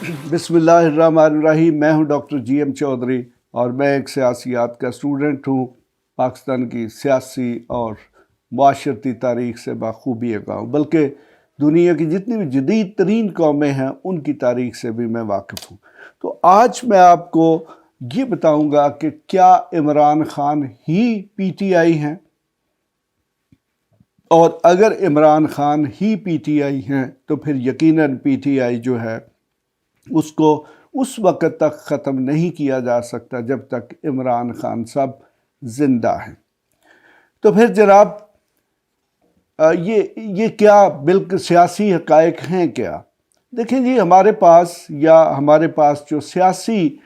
بسم اللہ الرحمن الرحیم۔ میں ہوں ڈاکٹر جی ایم چودھری اور میں ایک سیاسیات کا اسٹوڈنٹ ہوں۔ پاکستان کی سیاسی اور معاشرتی تاریخ سے بخوبی آگاہ ہوں، بلکہ دنیا کی جتنی بھی جدید ترین قومیں ہیں ان کی تاریخ سے بھی میں واقف ہوں۔ تو آج میں آپ کو یہ بتاؤں گا کہ کیا عمران خان ہی پی ٹی آئی ہیں، اور اگر عمران خان ہی پی ٹی آئی ہیں تو پھر یقیناً پی ٹی آئی جو ہے اس کو اس وقت تک ختم نہیں کیا جا سکتا جب تک عمران خان صاحب زندہ ہیں۔ تو پھر جناب یہ کیا بالکل سیاسی حقائق ہیں کیا؟ دیکھیں جی، ہمارے پاس جو سیاسی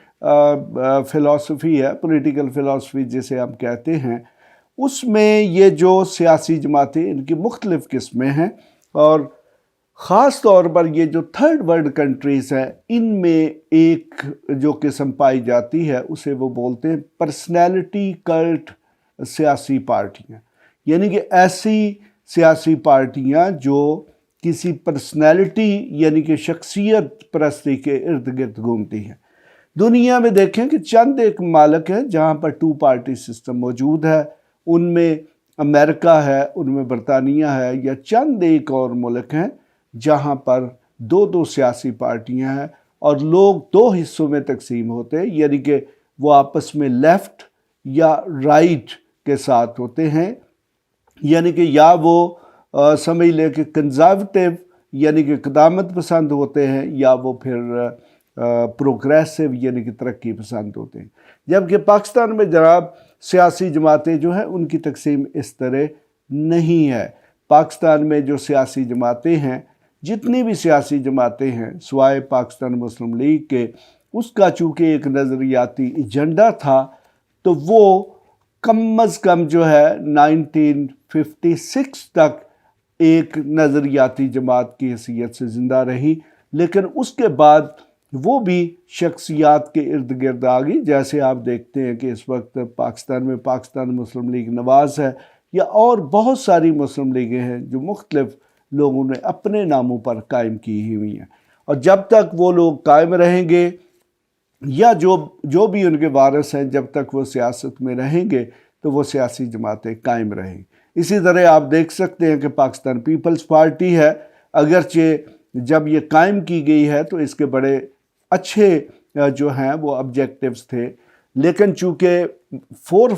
فلسفی ہے، پولیٹیکل فلسفی جسے ہم کہتے ہیں، اس میں یہ جو سیاسی جماعتیں ان کی مختلف قسمیں ہیں، اور خاص طور پر یہ جو تھرڈ ورلڈ کنٹریز ہیں ان میں ایک جو قسم پائی جاتی ہے اسے وہ بولتے ہیں پرسنالٹی کلٹ سیاسی پارٹیاں، یعنی کہ ایسی سیاسی پارٹیاں جو کسی پرسنالٹی یعنی کہ شخصیت پرستی کے ارد گرد گھومتی ہیں۔ دنیا میں دیکھیں کہ چند ایک ممالک ہیں جہاں پر ٹو پارٹی سسٹم موجود ہے، ان میں امریکہ ہے، ان میں برطانیہ ہے، یا چند ایک اور ملک ہیں جہاں پر دو سیاسی پارٹیاں ہیں اور لوگ دو حصوں میں تقسیم ہوتے ہیں، یعنی کہ وہ آپس میں لیفٹ یا رائٹ کے ساتھ ہوتے ہیں، یعنی کہ یا وہ سمجھ لیں کہ کنزرویٹو یعنی کہ قدامت پسند ہوتے ہیں، یا وہ پھر پروگریسو یعنی کہ ترقی پسند ہوتے ہیں۔ جبکہ پاکستان میں جناب سیاسی جماعتیں جو ہیں ان کی تقسیم اس طرح نہیں ہے۔ پاکستان میں جو سیاسی جماعتیں ہیں، جتنی بھی سیاسی جماعتیں ہیں سوائے پاکستان مسلم لیگ کے، اس کا چونکہ ایک نظریاتی ایجنڈا تھا تو وہ کم از کم جو ہے 1956 تک ایک نظریاتی جماعت کی حیثیت سے زندہ رہی، لیکن اس کے بعد وہ بھی شخصیات کے ارد گرد آ گئی۔ جیسے آپ دیکھتے ہیں کہ اس وقت پاکستان میں پاکستان مسلم لیگ نواز ہے، یا اور بہت ساری مسلم لیگیں ہیں جو مختلف لوگوں نے اپنے ناموں پر قائم کی ہوئی ہیں، اور جب تک وہ لوگ قائم رہیں گے یا جو بھی ان کے وارث ہیں، جب تک وہ سیاست میں رہیں گے تو وہ سیاسی جماعتیں قائم رہیں۔ اسی طرح آپ دیکھ سکتے ہیں کہ پاکستان پیپلز پارٹی ہے، اگرچہ جب یہ قائم کی گئی ہے تو اس کے بڑے اچھے جو ہیں وہ آبجیکٹیوز تھے، لیکن چونکہ فور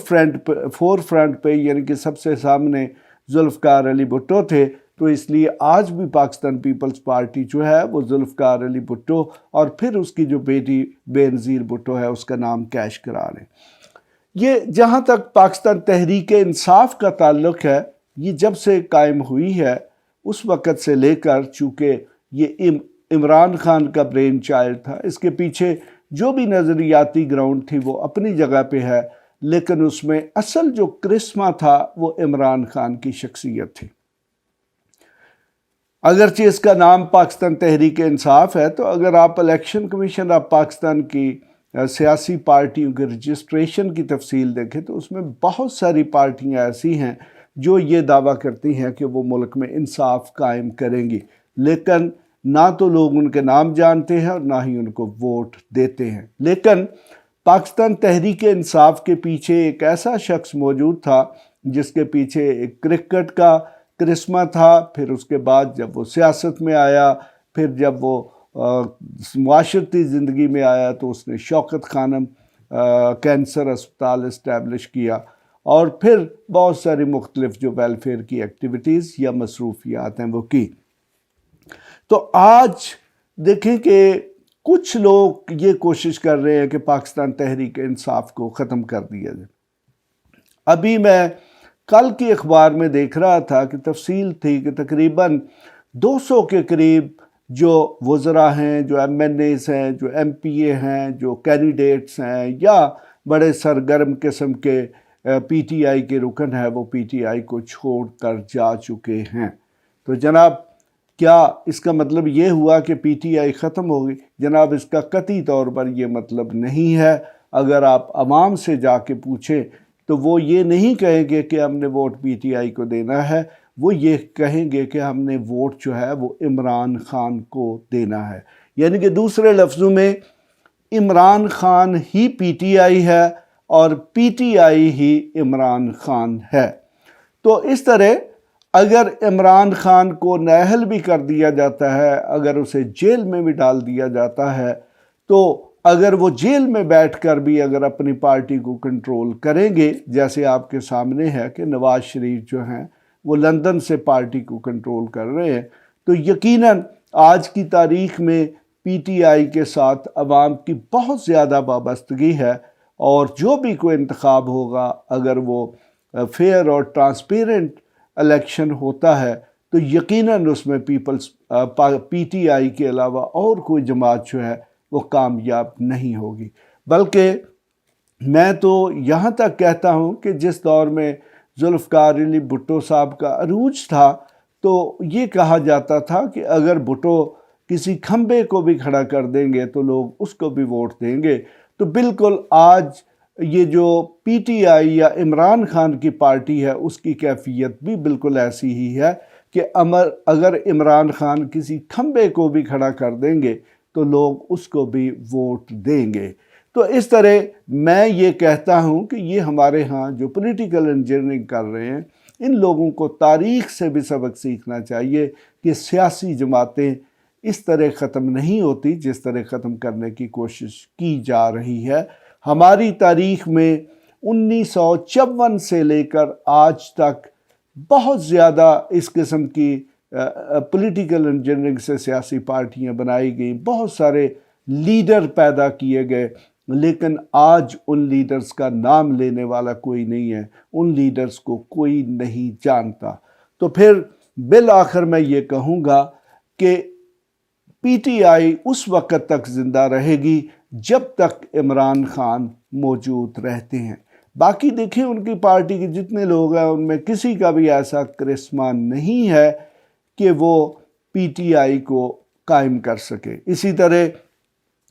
فرنٹ پہ یعنی کہ سب سے سامنے ذوالفقار علی بھٹو تھے، تو اس لیے آج بھی پاکستان پیپلز پارٹی جو ہے وہ ذوالفقار علی بھٹو اور پھر اس کی جو بیٹی بے نظیر بھٹو ہے اس کا نام کیش قرار ہے۔ یہ جہاں تک پاکستان تحریک انصاف کا تعلق ہے، یہ جب سے قائم ہوئی ہے اس وقت سے لے کر، چونکہ یہ عمران خان کا برین چائلڈ تھا، اس کے پیچھے جو بھی نظریاتی گراؤنڈ تھی وہ اپنی جگہ پہ ہے، لیکن اس میں اصل جو کرسمہ تھا وہ عمران خان کی شخصیت تھی۔ اگرچہ اس کا نام پاکستان تحریک انصاف ہے، تو اگر آپ الیکشن کمیشن آف پاکستان کی سیاسی پارٹیوں کے رجسٹریشن کی تفصیل دیکھیں تو اس میں بہت ساری پارٹیاں ایسی ہیں جو یہ دعویٰ کرتی ہیں کہ وہ ملک میں انصاف قائم کریں گی، لیکن نہ تو لوگ ان کے نام جانتے ہیں اور نہ ہی ان کو ووٹ دیتے ہیں۔ لیکن پاکستان تحریک انصاف کے پیچھے ایک ایسا شخص موجود تھا جس کے پیچھے ایک کرکٹ کا کرسمہ تھا، پھر اس کے بعد جب وہ سیاست میں آیا، پھر جب وہ معاشرتی زندگی میں آیا تو اس نے شوکت خانم کینسر اسپتال اسٹیبلش کیا، اور پھر بہت ساری مختلف جو ویلفیئر کی ایکٹیویٹیز یا مصروفیات ہیں وہ کی۔ تو آج دیکھیں کہ کچھ لوگ یہ کوشش کر رہے ہیں کہ پاکستان تحریک انصاف کو ختم کر دیا جائے۔ ابھی میں کل کی اخبار میں دیکھ رہا تھا کہ تفصیل تھی کہ تقریباً 200 کے قریب جو وزراء ہیں، جو ایم این ایز ہیں، جو ایم پی اے ہیں، جو کینڈیڈیٹس ہیں، یا بڑے سرگرم قسم کے پی ٹی آئی کے رکن ہیں، وہ پی ٹی آئی کو چھوڑ کر جا چکے ہیں۔ تو جناب کیا اس کا مطلب یہ ہوا کہ پی ٹی آئی ختم ہوگی؟ جناب اس کا قطعی طور پر یہ مطلب نہیں ہے۔ اگر آپ عوام سے جا کے پوچھیں تو وہ یہ نہیں کہیں گے کہ ہم نے ووٹ پی ٹی آئی کو دینا ہے، وہ یہ کہیں گے کہ ہم نے ووٹ جو ہے وہ عمران خان کو دینا ہے۔ یعنی کہ دوسرے لفظوں میں عمران خان ہی پی ٹی آئی ہے اور پی ٹی آئی ہی عمران خان ہے۔ تو اس طرح اگر عمران خان کو نااہل بھی کر دیا جاتا ہے، اگر اسے جیل میں بھی ڈال دیا جاتا ہے، تو اگر وہ جیل میں بیٹھ کر بھی اگر اپنی پارٹی کو کنٹرول کریں گے، جیسے آپ کے سامنے ہے کہ نواز شریف جو ہیں وہ لندن سے پارٹی کو کنٹرول کر رہے ہیں، تو یقیناً آج کی تاریخ میں پی ٹی آئی کے ساتھ عوام کی بہت زیادہ وابستگی ہے، اور جو بھی کوئی انتخاب ہوگا اگر وہ فیئر اور ٹرانسپیرنٹ الیکشن ہوتا ہے تو یقیناً اس میں پی ٹی آئی کے علاوہ اور کوئی جماعت جو ہے وہ کامیاب نہیں ہوگی۔ بلکہ میں تو یہاں تک کہتا ہوں کہ جس دور میں ذوالفقار علی بھٹو صاحب کا عروج تھا تو یہ کہا جاتا تھا کہ اگر بھٹو کسی کھمبے کو بھی کھڑا کر دیں گے تو لوگ اس کو بھی ووٹ دیں گے۔ تو بالکل آج یہ جو پی ٹی آئی یا عمران خان کی پارٹی ہے اس کی کیفیت بھی بالکل ایسی ہی ہے کہ اگر عمران خان کسی کھمبے کو بھی کھڑا کر دیں گے تو لوگ اس کو بھی ووٹ دیں گے۔ تو اس طرح میں یہ کہتا ہوں کہ یہ ہمارے ہاں جو پولیٹیکل انجینئرنگ کر رہے ہیں ان لوگوں کو تاریخ سے بھی سبق سیکھنا چاہیے کہ سیاسی جماعتیں اس طرح ختم نہیں ہوتی جس طرح ختم کرنے کی کوشش کی جا رہی ہے۔ ہماری تاریخ میں 1954 سے لے کر آج تک بہت زیادہ اس قسم کی پولیٹیکل انجینئرنگ سے سیاسی پارٹیاں بنائی گئیں، بہت سارے لیڈر پیدا کیے گئے، لیکن آج ان لیڈرز کا نام لینے والا کوئی نہیں ہے، ان لیڈرز کو کوئی نہیں جانتا۔ تو پھر بالآخر میں یہ کہوں گا کہ پی ٹی آئی اس وقت تک زندہ رہے گی جب تک عمران خان موجود رہتے ہیں۔ باقی دیکھیں ان کی پارٹی کے جتنے لوگ ہیں ان میں کسی کا بھی ایسا کرسمہ نہیں ہے کہ وہ پی ٹی آئی کو قائم کر سکے۔ اسی طرح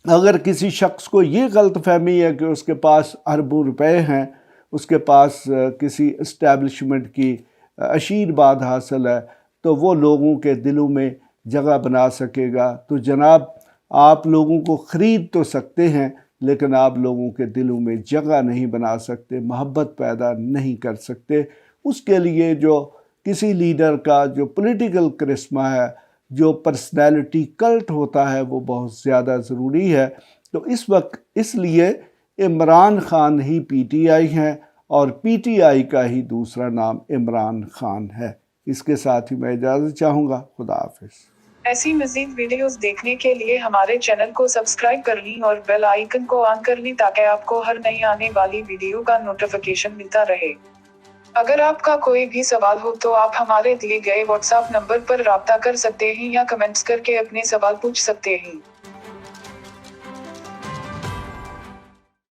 اگر کسی شخص کو یہ غلط فہمی ہے کہ اس کے پاس اربوں روپے ہیں، اس کے پاس کسی اسٹیبلشمنٹ کی عشیرباد حاصل ہے، تو وہ لوگوں کے دلوں میں جگہ بنا سکے گا، تو جناب آپ لوگوں کو خرید تو سکتے ہیں لیکن آپ لوگوں کے دلوں میں جگہ نہیں بنا سکتے، محبت پیدا نہیں کر سکتے۔ اس کے لیے جو کسی لیڈر کا جو پولیٹیکل کرسمہ ہے، جو پرسنالٹی کلٹ ہوتا ہے، وہ بہت زیادہ ضروری ہے۔ تو اس وقت اس لیے عمران خان ہی پی ٹی آئی ہیں اور پی ٹی آئی کا ہی دوسرا نام عمران خان ہے۔ اس کے ساتھ ہی میں اجازت چاہوں گا۔ خدا حافظ۔ ایسی مزید ویڈیوز دیکھنے کے لیے ہمارے چینل کو سبسکرائب کر لیں اور بیل آئیکن کو آن کر لیں تاکہ آپ کو ہر نئی آنے والی ویڈیو کا نوٹیفیکیشن ملتا رہے۔ اگر آپ کا کوئی بھی سوال ہو تو آپ ہمارے دیے گئے واٹس ایپ نمبر پر رابطہ کر سکتے ہیں یا کمنٹس کر کے اپنے سوال پوچھ سکتے ہیں۔